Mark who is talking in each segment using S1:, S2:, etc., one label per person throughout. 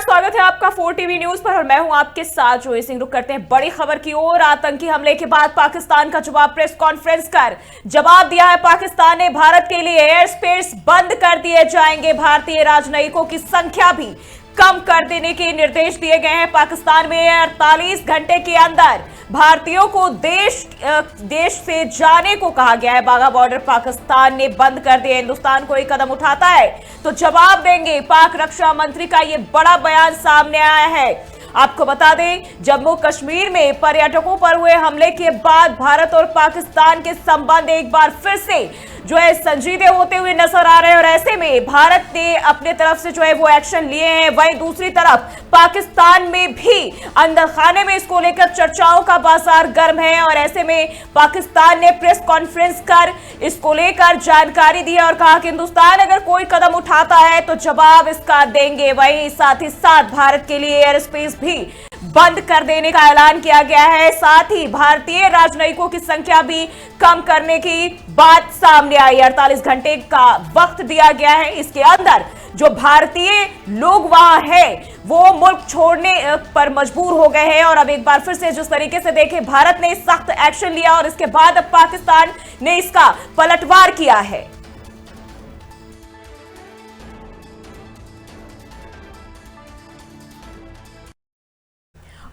S1: स्वागत है आपका 4 टीवी न्यूज पर और मैं हूं आपके साथ जोई सिंह। रुक करते हैं बड़ी खबर की ओर। आतंकी हमले के बाद पाकिस्तान का जवाब। प्रेस कॉन्फ्रेंस कर जवाब दिया है पाकिस्तान ने। भारत के लिए एयर स्पेस बंद कर दिए जाएंगे। भारतीय राजनयिकों की संख्या भी कम कर देने के निर्देश दिए गए हैं। पाकिस्तान में 48 घंटे के अंदर भारतीयों को देश से जाने को कहा गया है। बाघा बॉर्डर पाकिस्तान ने बंद कर दिया। हिंदुस्तान कोई कदम उठाता है तो जवाब देंगे। पाक रक्षा मंत्री का यह बड़ा बयान सामने आया है। आपको बता दें, जम्मू कश्मीर में पर्यटकों पर हुए हमले के बाद भारत और पाकिस्तान के संबंध एक बार फिर से जो है संजीदे होते हुए नजर आ रहे हैं और ऐसे में भारत ने अपने तरफ से जो है वो एक्शन लिए हैं। वहीं दूसरी तरफ पाकिस्तान में भी अंदर खाने में इसको लेकर चर्चाओं का बाजार गर्म है और ऐसे में पाकिस्तान ने प्रेस कॉन्फ्रेंस कर इसको लेकर जानकारी दी है और कहा कि हिंदुस्तान अगर कोई कदम उठाता है तो जवाब इसका देंगे। वहीं साथ ही साथ भारत के लिए एयर स्पेस भी बंद कर देने का ऐलान किया गया है। साथ ही भारतीय राजनयिकों की संख्या भी कम करने की बात सामने आई। 48 घंटे का वक्त दिया गया है। इसके अंदर जो भारतीय लोग वहां हैं वो मुल्क छोड़ने पर मजबूर हो गए हैं और अब एक बार फिर से जिस तरीके से देखें भारत ने सख्त एक्शन लिया और इसके बाद अब पाकिस्तान ने इसका पलटवार किया है।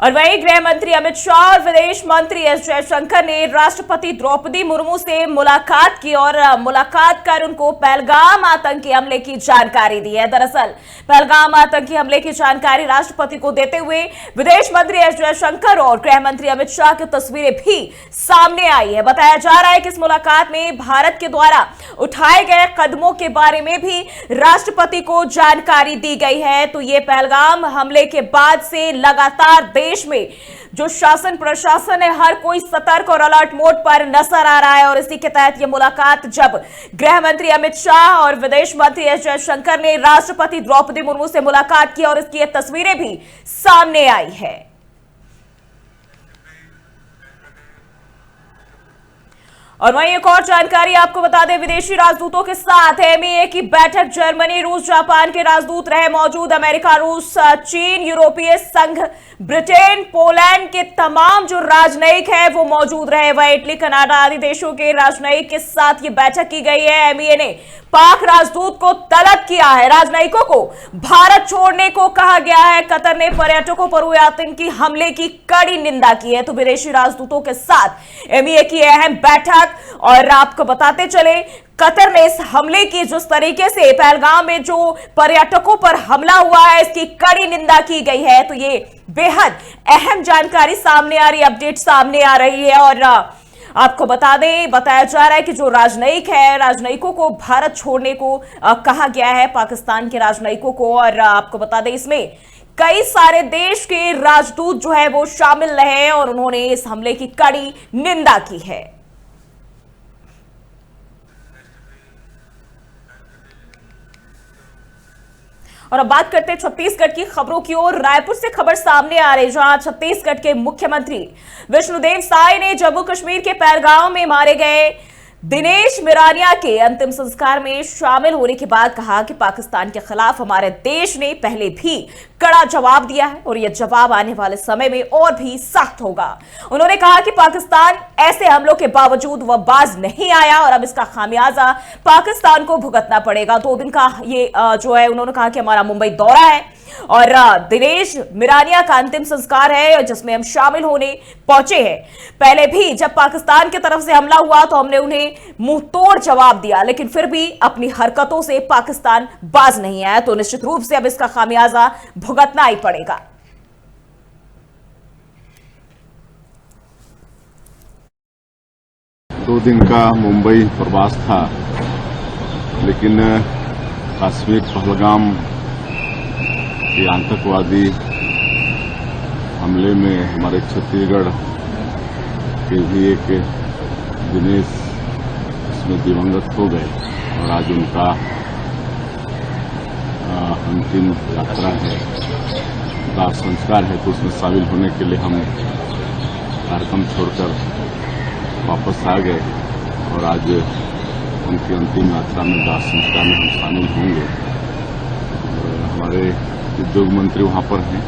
S1: और वहीं गृह मंत्री अमित शाह और विदेश मंत्री एस जयशंकर ने राष्ट्रपति द्रौपदी मुर्मू से मुलाकात की और मुलाकात कर उनको पहलगाम आतंकी हमले की जानकारी दी है। दरअसल पहलगाम आतंकी हमले की जानकारी राष्ट्रपति को देते हुए विदेश मंत्री एस जयशंकर और गृह मंत्री अमित शाह की तस्वीरें भी सामने आई है। बताया जा रहा है कि इस मुलाकात में भारत के द्वारा उठाए गए कदमों के बारे में भी राष्ट्रपति को जानकारी दी गई है। तो ये पहलगाम हमले के बाद से लगातार देश में जो शासन प्रशासन है हर कोई सतर्क और अलर्ट मोड पर नजर आ रहा है और इसी के तहत यह मुलाकात जब गृह मंत्री अमित शाह और विदेश मंत्री एस जयशंकर ने राष्ट्रपति द्रौपदी मुर्मू से मुलाकात की और इसकी ये तस्वीरें भी सामने आई है। और वहीं एक और जानकारी आपको बता दें, विदेशी राजदूतों के साथ एमईए की बैठक। जर्मनी, रूस, जापान के राजदूत रहे मौजूद। अमेरिका, रूस, चीन, यूरोपीय संघ, ब्रिटेन, पोलैंड के तमाम जो राजनयिक हैं वो मौजूद रहे। वह इटली, कनाडा आदि देशों के राजनयिक के साथ ये बैठक की गई है। एमईए ने पाक राजदूत को तलब किया है। राजनयिकों को भारत छोड़ने को कहा गया है। कतर ने पर्यटकों पर हुए आतंकी हमले की कड़ी निंदा की है। तो विदेशी राजदूतों के साथ एमईए की अहम बैठक। और आपको बताते चले, कतर ने इस हमले की जिस तरीके से पहलगाम में जो पर्यटकों पर हमला हुआ है इसकी कड़ी निंदा की गई है। तो ये बेहद अहम जानकारी सामने आ रही, अपडेट सामने आ रही है। और आपको बता दें, बताया जा रहा है कि जो राजनयिक है, राजनयिकों को भारत छोड़ने को कहा गया है, पाकिस्तान के राजनयिकों को। और आपको बता दें इसमें कई सारे देश के राजदूत जो है वो शामिल रहे और उन्होंने इस हमले की कड़ी निंदा की है। और अब बात करते हैं छत्तीसगढ़ की खबरों की ओर। रायपुर से खबर सामने आ रही है जहां छत्तीसगढ़ के मुख्यमंत्री विष्णुदेव साय ने जम्मू कश्मीर के पहलगाम में मारे गए दिनेश मिरानिया के अंतिम संस्कार में शामिल होने के बाद कहा कि पाकिस्तान के खिलाफ हमारे देश ने पहले भी कड़ा जवाब दिया है और यह जवाब आने वाले समय में और भी सख्त होगा। उन्होंने कहा कि पाकिस्तान ऐसे हमलों के बावजूद वह बाज नहीं आया और अब इसका खामियाजा पाकिस्तान को भुगतना पड़ेगा। 2 दिन का ये जो है उन्होंने कहा कि हमारा मुंबई दौरा है और दिनेश मिरानिया का अंतिम संस्कार है जिसमें हम शामिल होने पहुंचे हैं। पहले भी जब पाकिस्तान की तरफ से हमला हुआ तो हमने उन्हें मुंह तोड़ जवाब दिया, लेकिन फिर भी अपनी हरकतों से पाकिस्तान बाज नहीं आया। तो निश्चित रूप से अब इसका खामियाजा भुगतना ही पड़ेगा।
S2: 2 दिन का मुंबई प्रवास था, लेकिन कश्मीर पहलगाम के आतंकवादी हमले में हमारे छत्तीसगढ़ के भी एक दिनेश इसमें दिवंगत हो गए और आज उनका अंतिम यात्रा है, दाह संस्कार है। तो उसमें शामिल होने के लिए हम कार्यक्रम छोड़कर वापस आ गए और आज उनकी अंतिम यात्रा में दाह संस्कार में हम शामिल होंगे। हमारे उद्योग मंत्री वहां पर हैं,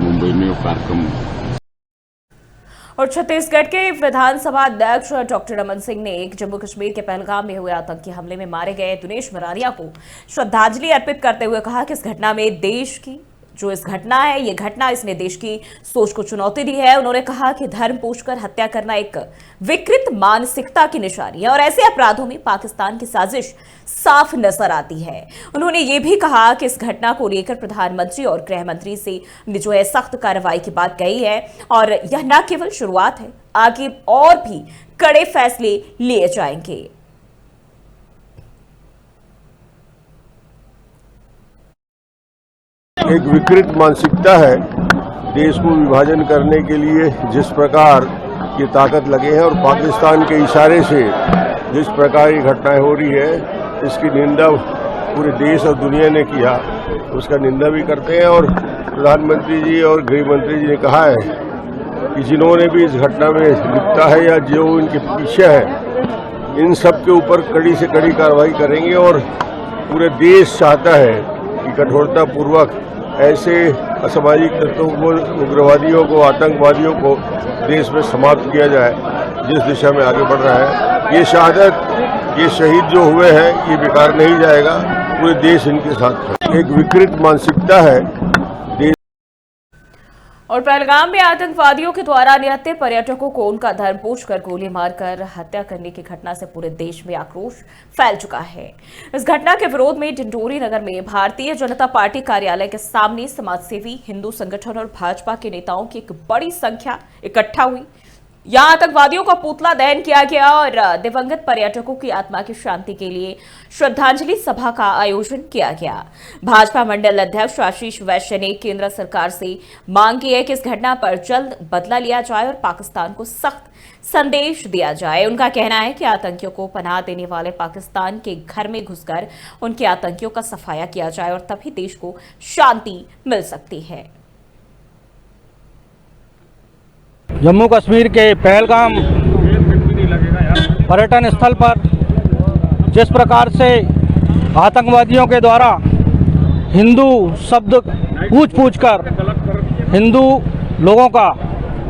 S2: मुंबई में वो कार्यक्रम।
S1: और छत्तीसगढ़ के विधानसभा अध्यक्ष डॉक्टर रमन सिंह ने जम्मू कश्मीर के पहलगाम में हुए आतंकी हमले में मारे गए दिनेश मरारिया को श्रद्धांजलि अर्पित करते हुए कहा कि इस घटना में देश की जो इस घटना है, ये घटना इसने देश की सोच को चुनौती दी है। उन्होंने कहा कि धर्म पूछकर हत्या करना एक विकृत मानसिकता की निशानी है और ऐसे अपराधों में पाकिस्तान की साजिश साफ नजर आती है। उन्होंने ये भी कहा कि इस घटना को लेकर प्रधानमंत्री और गृह मंत्री से जो है सख्त कार्रवाई की बात कही है और यह न केवल शुरुआत है, आगे और भी कड़े फैसले लिए जाएंगे।
S3: एक विकृत मानसिकता है, देश को विभाजन करने के लिए जिस प्रकार की ताकत लगे हैं और पाकिस्तान के इशारे से जिस प्रकार की घटनाएं हो रही है, इसकी निंदा पूरे देश और दुनिया ने किया, उसका निंदा भी करते हैं। और प्रधानमंत्री जी और गृह मंत्री जी ने कहा है कि जिन्होंने भी इस घटना में लिप्ता है या जो इनके पीछे है, इन सब के ऊपर कड़ी से कड़ी कार्रवाई करेंगे। और पूरे देश चाहता है कि कठोरतापूर्वक ऐसे असामाजिक तत्वों को, उग्रवादियों को, आतंकवादियों को देश में समाप्त किया जाए, जिस दिशा में आगे बढ़ रहा है। ये शहादत, ये शहीद जो हुए हैं, ये बेकार नहीं जाएगा, पूरे देश इनके साथ है। एक विकृत मानसिकता है।
S1: और पहलगाम में आतंकवादियों के द्वारा निहत्थे पर्यटकों को उनका धर्म पूछकर गोली मारकर हत्या करने की घटना से पूरे देश में आक्रोश फैल चुका है। इस घटना के विरोध में डिंडोरी नगर में भारतीय जनता पार्टी कार्यालय के सामने समाजसेवी, हिंदू संगठन और भाजपा के नेताओं की एक बड़ी संख्या इकट्ठा हुई। यहां आतंकवादियों का पुतला दहन किया गया और दिवंगत पर्यटकों की आत्मा की शांति के लिए श्रद्धांजलि सभा का आयोजन किया गया। भाजपा मंडल अध्यक्ष आशीष वैश्य ने केंद्र सरकार से मांग की है कि इस घटना पर जल्द बदला लिया जाए और पाकिस्तान को सख्त संदेश दिया जाए। उनका कहना है कि आतंकियों को पनाह देने वाले पाकिस्तान के घर में घुसकर उनके आतंकियों का सफाया किया जाए और तभी देश को शांति मिल सकती है।
S4: जम्मू कश्मीर के पहलगाम पर्यटन स्थल पर जिस प्रकार से आतंकवादियों के द्वारा हिंदू शब्द पूछ कर हिंदू लोगों का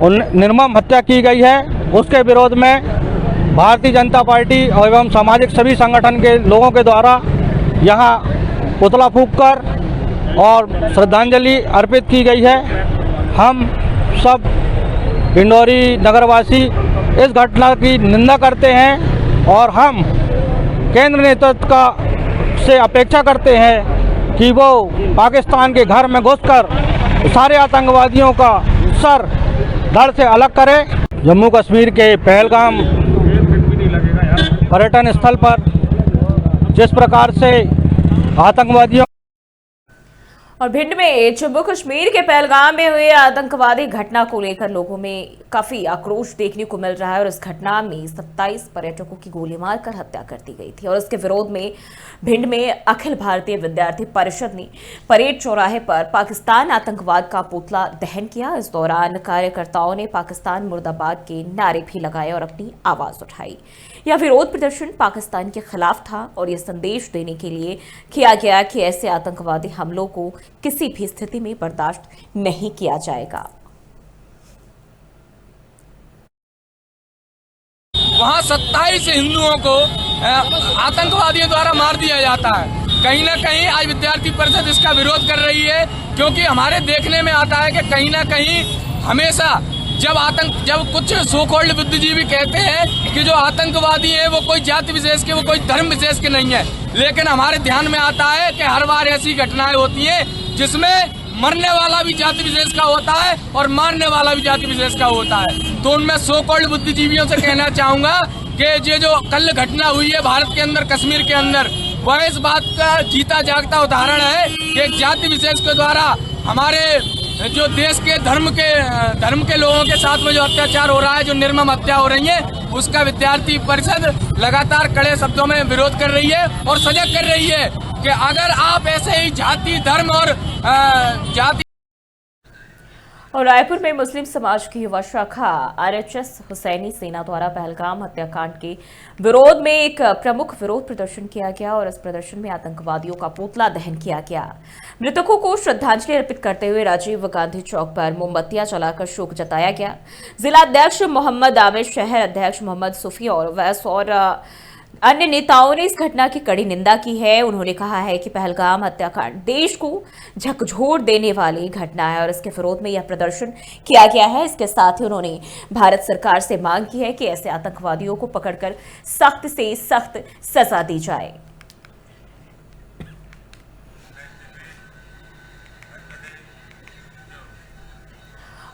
S4: निर्मम हत्या की गई है, उसके विरोध में भारतीय जनता पार्टी एवं सामाजिक सभी संगठन के लोगों के द्वारा यहां पुतला फूंककर और श्रद्धांजलि अर्पित की गई है। हम सब डिंडोरी नगरवासी इस घटना की निंदा करते हैं और हम केंद्र नेतृत्व से अपेक्षा करते हैं कि वो पाकिस्तान के घर में घुसकर सारे आतंकवादियों का सर धड़ से अलग करें। जम्मू कश्मीर के पहलगाम पर्यटन स्थल पर जिस प्रकार से आतंकवादियों
S1: और भिंड में जम्मू कश्मीर के पहलगाम में हुए आतंकवादी घटना को लेकर लोगों में काफी आक्रोश देखने को मिल रहा है और इस घटना में 27 पर्यटकों की गोली मारकर हत्या कर दी गई थी। और इसके विरोध में भिंड में अखिल भारतीय विद्यार्थी परिषद ने परेड चौराहे पर पाकिस्तान आतंकवाद का पुतला दहन किया। इस दौरान कार्यकर्ताओं ने पाकिस्तान मुर्दाबाद के नारे भी लगाए और अपनी आवाज उठाई। यह विरोध प्रदर्शन पाकिस्तान के खिलाफ था और यह संदेश देने के लिए किया गया कि ऐसे आतंकवादी हमलों को किसी भी स्थिति में बर्दाश्त नहीं किया जाएगा।
S5: वहाँ 27 हिंदुओं को आतंकवादियों द्वारा मार दिया जाता है। कहीं ना कहीं आज विद्यार्थी परिषद इसका विरोध कर रही है, क्योंकि हमारे देखने में आता है कि कहीं ना कहीं हमेशा जब कुछ सो कॉल्ड बुद्धिजीवी कहते हैं कि जो आतंकवादी है वो कोई जाति विशेष के, वो कोई धर्म विशेष के नहीं है, लेकिन हमारे ध्यान में आता है कि हर बार ऐसी घटनाएं होती हैं जिसमें मरने वाला भी जाति विशेष का होता है और मारने वाला भी जाति विशेष का होता है। तो उनमें सो कॉल्ड बुद्धिजीवियों से कहना चाहूंगा कि ये जो कल घटना हुई है भारत के अंदर, कश्मीर के अंदर, वह इस बात का जीता जागता उदाहरण है कि एक जाति विशेष के द्वारा हमारे जो देश के धर्म के लोगों के साथ में जो अत्याचार हो रहा है, जो निर्मम हत्या हो रही है, उसका विद्यार्थी परिषद लगातार कड़े शब्दों में विरोध कर रही है और सजग कर रही है कि अगर आप ऐसे ही जाति, धर्म और जाति।
S1: और रायपुर में मुस्लिम समाज की युवा शाखा आरएचएस हुसैनी सेना द्वारा पहलगाम हत्याकांड के विरोध में एक प्रमुख विरोध प्रदर्शन किया गया और इस प्रदर्शन में आतंकवादियों का पुतला दहन किया गया। मृतकों को श्रद्धांजलि अर्पित करते हुए राजीव गांधी चौक पर मोमबत्तियां जलाकर शोक जताया गया। जिला अध्यक्ष मोहम्मद आमिर, शहर अध्यक्ष मोहम्मद सुफी और वैस और अन्य नेताओं ने इस घटना की कड़ी निंदा की है। उन्होंने कहा है कि पहलगाम हत्याकांड देश को झकझोर देने वाली घटना है और इसके विरोध में यह प्रदर्शन किया गया है। इसके साथ ही उन्होंने भारत सरकार से मांग की है कि ऐसे आतंकवादियों को पकड़कर सख्त से सख्त सजा दी जाए।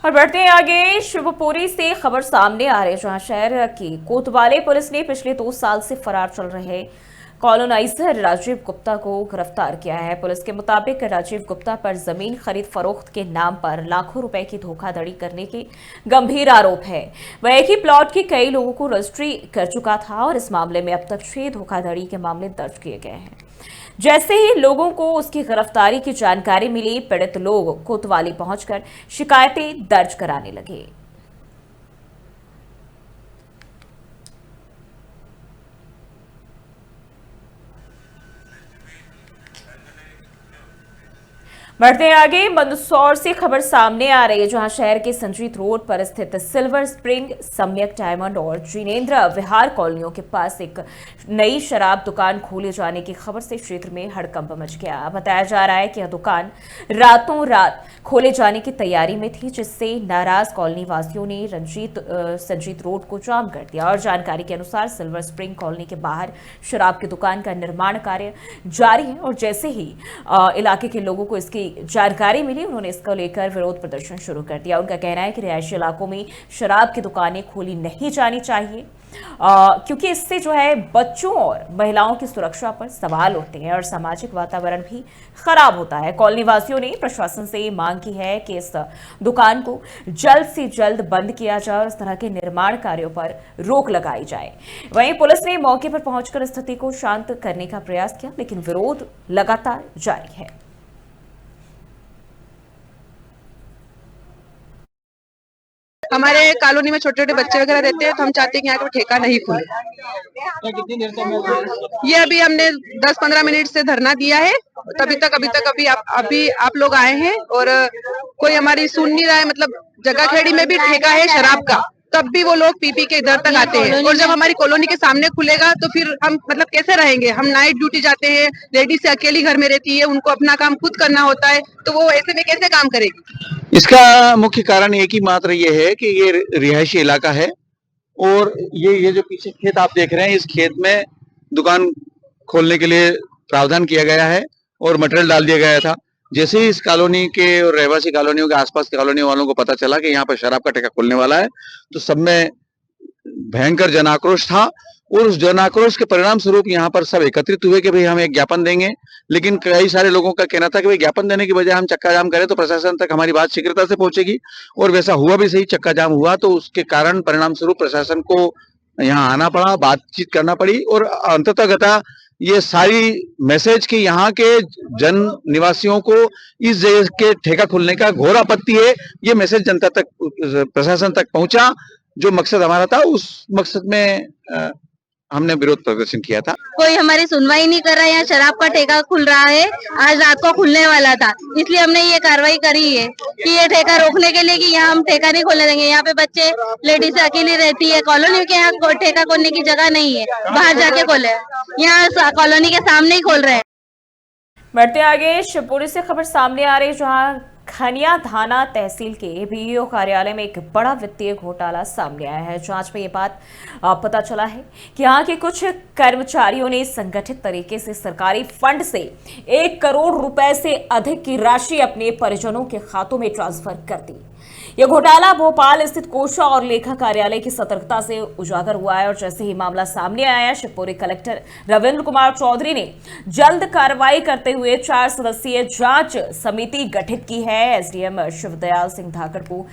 S1: और बढ़ते हैं आगे, शिवपुरी से खबर सामने आ रही है जहां शहर की कोतवाली पुलिस ने पिछले 2 साल से फरार चल रहे कॉलोनाइजर राजीव गुप्ता को गिरफ्तार किया है। पुलिस के मुताबिक राजीव गुप्ता पर जमीन खरीद फरोख्त के नाम पर लाखों रुपए की धोखाधड़ी करने के गंभीर आरोप है। वह एक ही प्लॉट के कई लोगों को रजिस्ट्री कर चुका था और इस मामले में अब तक 6 धोखाधड़ी के मामले दर्ज किए गए हैं। जैसे ही लोगों को उसकी गिरफ्तारी की जानकारी मिली, पीड़ित लोग कोतवाली पहुंचकर शिकायतें दर्ज कराने लगे। बढ़ते आगे, मंदसौर से खबर सामने आ रही है जहां शहर के संजीत रोड पर स्थित सिल्वर स्प्रिंग, सम्यक डायमंड और जिनेंद्र विहार कॉलोनियों के पास एक नई शराब दुकान खोले जाने की खबर से क्षेत्र में हड़कंप मच गया। बताया जा रहा है कि यह दुकान रातों रात खोले जाने की तैयारी में थी, जिससे नाराज कॉलोनी वासियों ने संजीत रोड को जाम कर दिया। और जानकारी के अनुसार सिल्वर स्प्रिंग कॉलोनी के बाहर शराब की दुकान का निर्माण कार्य जारी है और जैसे ही इलाके के लोगों को इसकी जानकारी मिली, उन्होंने इसको लेकर विरोध प्रदर्शन शुरू कर दिया। उनका कहना है कि रिहायशी इलाकों में शराब की दुकानें खोली नहीं जानी चाहिए क्योंकि इससे जो है बच्चों और महिलाओं की सुरक्षा पर सवाल उठते हैं और सामाजिक वातावरण भी खराब होता है। कॉलोनी वासियों ने प्रशासन से मांग की है कि इस दुकान को जल्द से जल्द बंद किया जाए और इस तरह के निर्माण कार्यों पर रोक लगाई जाए। वहीं पुलिस ने मौके पर पहुंचकर स्थिति को शांत करने का प्रयास किया, लेकिन विरोध लगातार जारी है।
S6: हमारे कॉलोनी में छोटे छोटे बच्चे वगैरह रहते हैं, तो हम चाहते हैं कि यहाँ का ठेका नहीं खुले।
S4: कितनी देर से
S6: ये अभी हमने 10-15 मिनट से धरना दिया है, अभी आप लोग आए हैं और कोई हमारी सुन नहीं रहा है। मतलब जगह खेड़ी में भी ठेका है शराब का, तब भी वो लोग पी के इधर तक आते हैं। और जब हमारी कॉलोनी के सामने खुलेगा तो फिर हम मतलब कैसे रहेंगे। हम नाइट ड्यूटी जाते हैं, लेडीज से अकेली घर में रहती है, उनको अपना काम खुद करना होता है, तो वो ऐसे में कैसे काम करेगी।
S7: इसका मुख्य कारण एक ही मात्र ये है कि ये रिहायशी इलाका है और ये जो पीछे खेत आप देख रहे हैं, इस खेत में दुकान खोलने के लिए प्रावधान किया गया है और मटेरियल डाल दिया गया था। जैसे ही इस कॉलोनी के और रहवासी कॉलोनियों के आसपास के कॉलोनी वालों को पता चला कि यहाँ पर शराब का ठेका खुलने वाला है, तो सब में भयंकर जन आक्रोश था और उस जन आक्रोश के परिणाम स्वरूप यहाँ पर सब एकत्रित हुए कि भाई हम एक ज्ञापन देंगे। लेकिन कई सारे लोगों का कहना था कि भाई ज्ञापन देने की बजाय हम चक्का जाम करें तो प्रशासन तक हमारी बात शीघ्रता से पहुंचेगी, और वैसा हुआ भी सही, चक्का जाम हुआ। तो उसके कारण परिणाम स्वरूप प्रशासन को यहाँ आना पड़ा, बातचीत करना पड़ी और अंततः ये सारी मैसेज कि यहाँ के जन निवासियों को इस जगह के ठेका खुलने का घोर आपत्ति है, ये मैसेज जनता तक, प्रशासन तक पहुंचा। जो मकसद हमारा था उस मकसद में हमने विरोध प्रदर्शन किया था।
S8: कोई हमारी सुनवाई नहीं कर रहा है। यहाँ शराब का ठेका खुल रहा है, आज रात को खुलने वाला था, इसलिए हमने ये कार्रवाई करी है कि ये ठेका रोकने के लिए कि यहाँ हम ठेका नहीं खोलने देंगे। यहाँ पे बच्चे, लेडीज अकेली रहती है, कॉलोनी के यहाँ ठेका खोलने की जगह नहीं है, बाहर जाके खोले, यहाँ कॉलोनी के सामने ही खोल रहे हैं।
S1: बढ़ते आगे, शिवपुरी से खबर सामने आ रही है जहां खनिया थाना तहसील के बीईओ कार्यालय में एक बड़ा वित्तीय घोटाला सामने आया है। जांच में ये बात पता चला है कि यहाँ के कुछ कर्मचारियों ने संगठित तरीके से सरकारी फंड से 1 करोड़ रुपए से अधिक की राशि अपने परिजनों के खातों में ट्रांसफर कर दी। यह घोटाला भोपाल स्थित कोषा और लेखा कार्यालय की सतर्कता से उजागर हुआ है और जैसे ही मामला सामने आया, शिवपुरी कलेक्टर रविंद्र कुमार चौधरी ने जल्द कार्रवाई करते हुए 4 सदस्यीय जांच समिति गठित की है। एसडीएम शिवदयाल सिंह धाकड़ को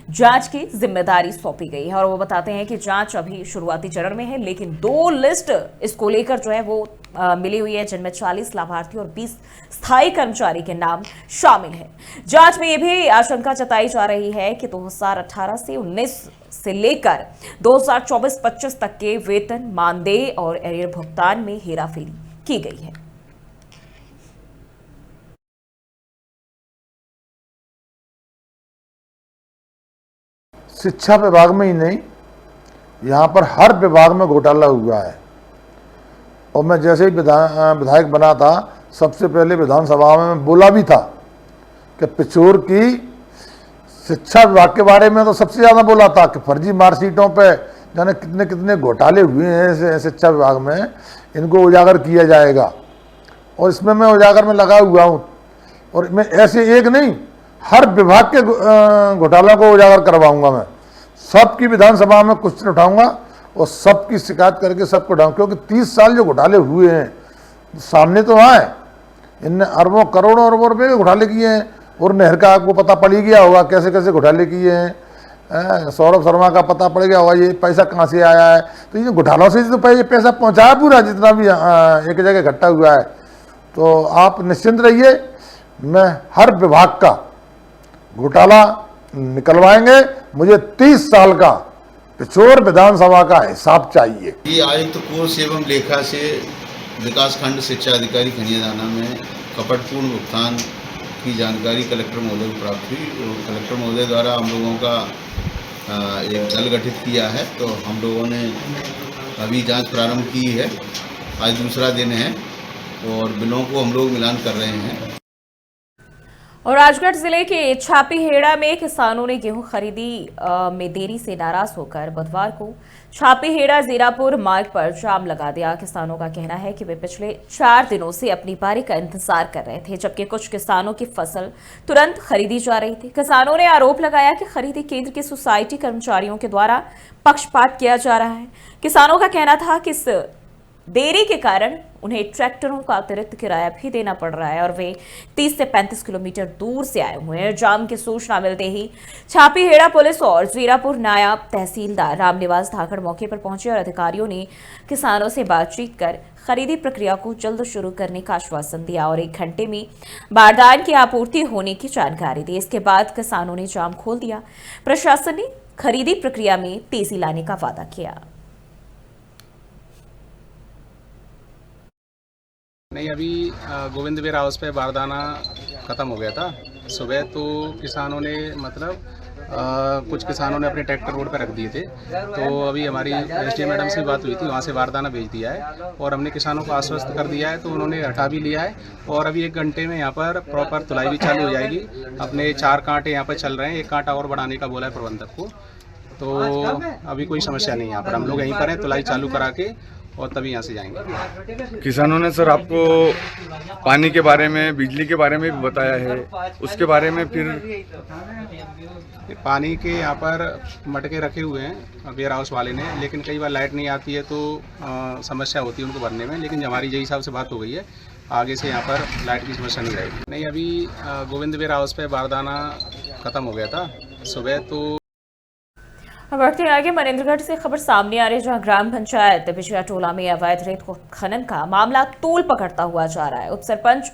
S1: जांच की जिम्मेदारी सौंपी गई है। और वो बताते हैं कि जांच अभी शुरुआती चरण में है, लेकिन 2 लिस्ट इसको लेकर जो है वो मिली हुई है, जिनमें 40 लाभार्थी और 20 स्थायी कर्मचारी के नाम शामिल हैं। जांच में यह भी आशंका जताई जा रही है कि 2018 से 19 से लेकर 2024-25 तक के वेतन, मानदेय और एरियर भुगतान में हेराफेरी की गई है।
S9: शिक्षा विभाग में ही नहीं, यहाँ पर हर विभाग में घोटाला हुआ है। और मैं जैसे ही विधायक बना था, सबसे पहले विधानसभा में मैं बोला भी था कि पिछोर की शिक्षा विभाग के बारे में तो सबसे ज़्यादा बोला था कि फर्जी मार्कशीटों पे जाने कितने कितने घोटाले हुए हैं शिक्षा विभाग में, इनको उजागर किया जाएगा। और इसमें मैं उजागर में लगा हुआ हूँ, और मैं ऐसे एक नहीं, हर विभाग के घोटालों को उजागर करवाऊंगा। मैं सबकी विधानसभा में क्वेश्चन उठाऊंगा और सबकी शिकायत करके सबको उठाऊंगा, क्योंकि 30 साल जो घोटाले हुए हैं सामने तो आए, इनने अरबों करोड़ों अरबों रुपए के घोटाले किए हैं। और नहर का आपको पता पड़ ही गया होगा कैसे कैसे घोटाले किए हैं। सौरभ शर्मा का पता पड़ गया होगा ये पैसा कहाँ से आया है। तो ये घोटालों से तो ये पैसा पहुँचाया पूरा, जितना भी एक जगह इकट्ठा हुआ है। तो आप निश्चिंत रहिए, मैं हर विभाग का घोटाला निकलवाएंगे। मुझे 30 साल का पिछोर विधानसभा का हिसाब चाहिए।
S10: ये आयुक्त कोष एवं लेखा से विकासखंड शिक्षा अधिकारी खनियादाना में कपटपूर्ण भुगतान की जानकारी कलेक्टर महोदय को प्राप्त हुई। कलेक्टर महोदय द्वारा हम लोगों का एक दल गठित किया है, तो हम लोगों ने अभी जांच प्रारंभ की है। आज दूसरा दिन है और बिलों को हम लोग मिलान कर रहे हैं।
S1: और राजगढ़ जिले के छापीहेड़ा में किसानों ने गेहूं खरीदी में देरी से नाराज होकर बुधवार को छापीहेड़ा जीरापुर मार्ग पर जाम लगा दिया। किसानों का कहना है कि वे पिछले 4 दिनों से अपनी बारी का इंतजार कर रहे थे, जबकि कुछ किसानों की फसल तुरंत खरीदी जा रही थी। किसानों ने आरोप लगाया कि खरीदी केंद्र के सोसाइटी कर्मचारियों के द्वारा पक्षपात किया जा रहा है। किसानों का कहना था कि इस देरी के कारण उन्हें ट्रैक्टरों का अतिरिक्त किराया भी देना पड़ रहा है और वे 30 से 35 किलोमीटर दूर से आए हुए हैं। जाम की सूचना मिलते ही छापीहेड़ा पुलिस और जीरापुर नायब तहसीलदार रामनिवास धाकड़ मौके पर पहुंचे और अधिकारियों ने किसानों से बातचीत कर खरीदी प्रक्रिया को जल्द शुरू करने का आश्वासन दिया और 1 घंटे में बारदान की आपूर्ति होने की जानकारी दी। इसके बाद किसानों ने जाम खोल दिया। प्रशासन ने खरीदी प्रक्रिया में तेजी लाने का वादा किया।
S11: नहीं, अभी गोविंद बेर हाउस पे बारदाना ख़त्म हो गया था सुबह, तो किसानों ने कुछ किसानों ने अपने ट्रैक्टर रोड पर रख दिए थे। तो अभी हमारी एसडीएम मैडम से बात हुई थी, वहाँ से बारदाना भेज दिया है और हमने किसानों को आश्वस्त कर दिया है, तो उन्होंने हटा भी लिया है। और अभी 1 घंटे में यहाँ पर प्रॉपर तुलाई भी चालू हो जाएगी। अपने 4 कांटे यहाँ पर चल रहे हैं, 1 कांटा और बढ़ाने का बोला है प्रबंधक को। तो अभी कोई समस्या नहीं है यहाँ पर, हम लोग यहीं पर हैं, तुलाई चालू करा के और तभी यहाँ से जाएंगे।
S12: किसानों ने सर आपको पानी के बारे में, बिजली के बारे में भी बताया है, उसके बारे में फिर
S11: पानी के यहाँ पर मटके रखे हुए हैं वेयर हाउस वाले ने, लेकिन कई बार लाइट नहीं आती है तो समस्या होती है उनको भरने में। लेकिन हमारी जय साहब से बात हो गई है, आगे से यहाँ पर लाइट की समस्या नहीं रहेगी। नहीं, अभी गोविंद वेयर हाउस पे बारदाना ख़त्म हो गया था सुबह। तो
S1: अब बढ़ते हैं आगे। मनेन्द्रगढ़ से खबर सामने आ रही है, जहां ग्राम पंचायत बिछिया टोला में अवैध रेत खनन का मामला तूल पकड़ता हुआ जा रहा है। उप सरपंच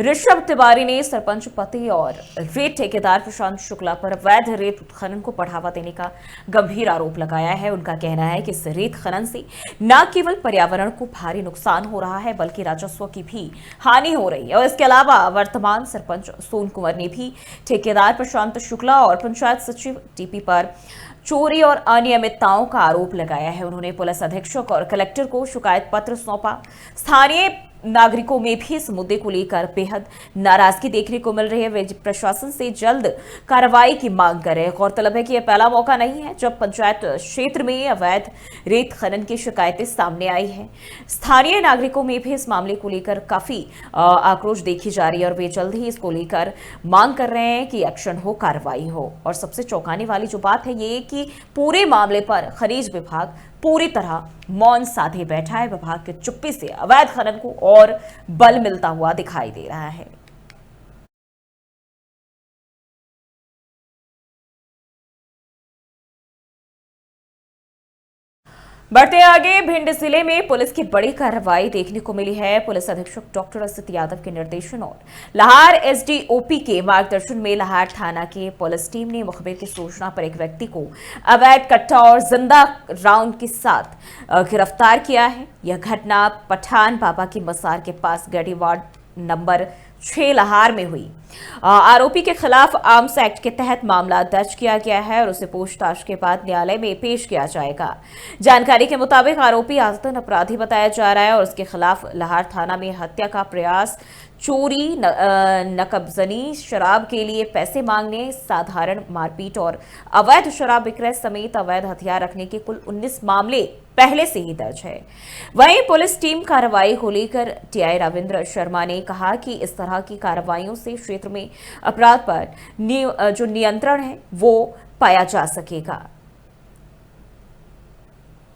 S1: ऋषभ तिवारी ने सरपंच पति और रेत ठेकेदार प्रशांत शुक्ला पर अवैध रेत खनन को बढ़ावा देने का गंभीर आरोप लगाया है। उनका कहना है कि इस रेत खनन से न केवल पर्यावरण को भारी नुकसान हो रहा है, बल्कि राजस्व की भी हानि हो रही है। और इसके अलावा वर्तमान सरपंच सोन कुंवर ने भी ठेकेदार प्रशांत शुक्ला और पंचायत सचिव टीपी पर चोरी और अनियमितताओं का आरोप लगाया है। उन्होंने पुलिस अधीक्षक और कलेक्टर को शिकायत पत्र सौंपा। स्थानीय नागरिकों में भी इस मुद्दे को लेकर बेहद नाराजगी देखने को मिल रही है। वे प्रशासन से जल्द कार्रवाई की मांग कर रहे हैं। गौरतलब है कि यह पहला मौका नहीं है जब पंचायत क्षेत्र में अवैध रेत खनन की शिकायतें सामने आई हैं। स्थानीय नागरिकों में भी इस मामले को लेकर काफी आक्रोश देखी जा रही है और वे जल्द ही इसको लेकर मांग कर रहे हैं कि एक्शन हो, कार्रवाई हो। और सबसे चौंकाने वाली जो बात है ये कि पूरे मामले पर खनिज विभाग पूरी तरह मौन साधे बैठा है। विभाग के चुप्पी से अवैध खनन को और बल मिलता हुआ दिखाई दे रहा है। बढ़ते आगे, भिंड जिले में पुलिस की बड़ी कार्रवाई देखने को मिली है। पुलिस अधीक्षक डॉक्टर असित यादव के निर्देशन और लाहार एसडीओपी के मार्गदर्शन में लाहार थाना की पुलिस टीम ने मुखबिर की सूचना पर एक व्यक्ति को अवैध कट्टा और जिंदा राउंड के साथ गिरफ्तार किया है। यह घटना पठान बाबा की मसार के पास गढ़ी वार्ड नंबर 6 लाहार में हुई। आरोपी के खिलाफ आर्म्स एक्ट के तहत मामला दर्ज किया गया है और उसे पूछताछ के बाद न्यायालय में पेश किया जाएगा। जानकारी के मुताबिक आरोपी आदतन अपराधी बताया जा रहा है और उसके खिलाफ लाहार थाना में हत्या का प्रयास, चोरी, नकबजनी, शराब के लिए पैसे मांगने, साधारण मारपीट और अवैध शराब विक्रय समेत अवैध हथियार रखने के कुल 19 मामले पहले से ही दर्ज है। वहीं पुलिस टीम कार्रवाई को लेकर टीआई रविंद्र शर्मा ने कहा कि इस तरह की कार्रवाइयों से क्षेत्र में अपराध पर जो नियंत्रण है वो पाया जा सकेगा।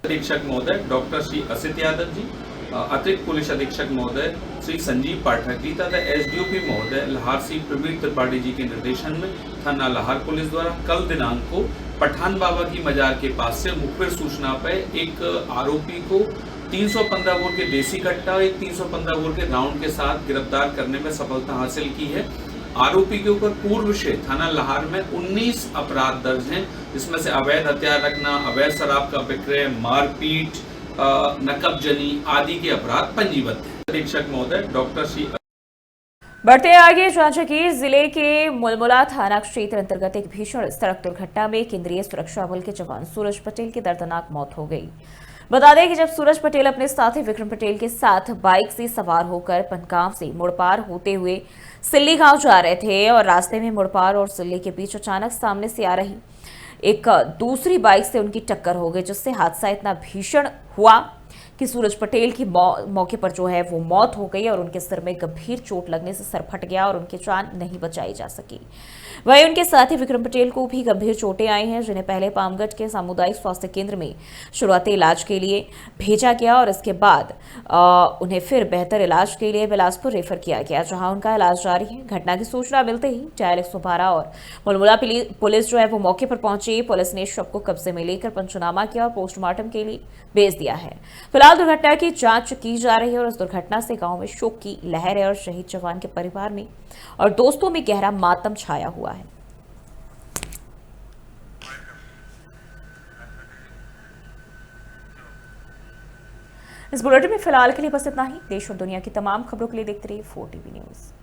S13: अधीक्षक महोदय डॉक्टर श्री असित यादव जी, अतिरिक्त पुलिस अधीक्षक महोदय श्री संजीव पाठक जी तथा एसडीओपी महोदय लाहार श्री प्रवीण त्रिपाठी जी के निर्देशन में थाना लाहार पुलिस द्वारा कल दिनांक को पठान बाबा की मजार के पास से मुखबिर सूचना पर एक आरोपी को 315 बोर के देसी कट्टा और एक 315 बोर के राउंड के साथ गिरफ्तार करने में सफलता हासिल की है। आरोपी के ऊपर पूर्व से थाना लाहार में 19 अपराध दर्ज हैं, जिसमें से अवैध हथियार रखना, अवैध शराब का विक्रय, मारपीट, नकबजनी आदि के अपराध पंजीबद्ध हैं। अधीक्षक महोदय डॉक्टर श्री।
S1: बढ़ते आगे, जांजगीर जिले के मुलमुला थाना क्षेत्र अंतर्गत एक भीषण सड़क दुर्घटना में केंद्रीय सुरक्षा बल के जवान सूरज पटेल की दर्दनाक मौत हो गई। बता दें कि जब सूरज पटेल अपने साथी विक्रम पटेल के साथ बाइक से सवार होकर पनगांव से मुड़पार होते हुए सिल्ली गांव जा रहे थे और रास्ते में मुड़पार और सिल्ली के बीच अचानक सामने से आ रही एक दूसरी बाइक से उनकी टक्कर हो गई, जिससे हादसा इतना भीषण हुआ कि सूरज पटेल की मौके पर जो है वो मौत हो गई और उनके सिर में गंभीर चोट लगने से सर फट गया और उनकी जान नहीं बचाई जा सकी। वहीं उनके साथी विक्रम पटेल को भी गंभीर चोटें आई हैं, जिन्हें पहले पामगढ़ के सामुदायिक स्वास्थ्य केंद्र में शुरुआती इलाज के लिए भेजा गया और इसके बाद उन्हें फिर बेहतर इलाज के लिए बिलासपुर रेफर किया गया, जहां उनका इलाज जारी है। घटना की सूचना मिलते ही डायल 112 और मुलमुला पुलिस जो है वो मौके पर पहुंची। पुलिस ने शव को कब्जे में लेकर पंचनामा किया और पोस्टमार्टम के लिए भेज दिया है। फिलहाल दुर्घटना की जांच की जा रही है और इस दुर्घटना से गांव में शोक की लहर है और शहीद जवान के परिवार में और दोस्तों में गहरा मातम छाया हुआ है। इस बुलेटिन में फिलहाल के लिए बस इतना ही। देश और दुनिया की तमाम खबरों के लिए देखते रहिए 4TV न्यूज़।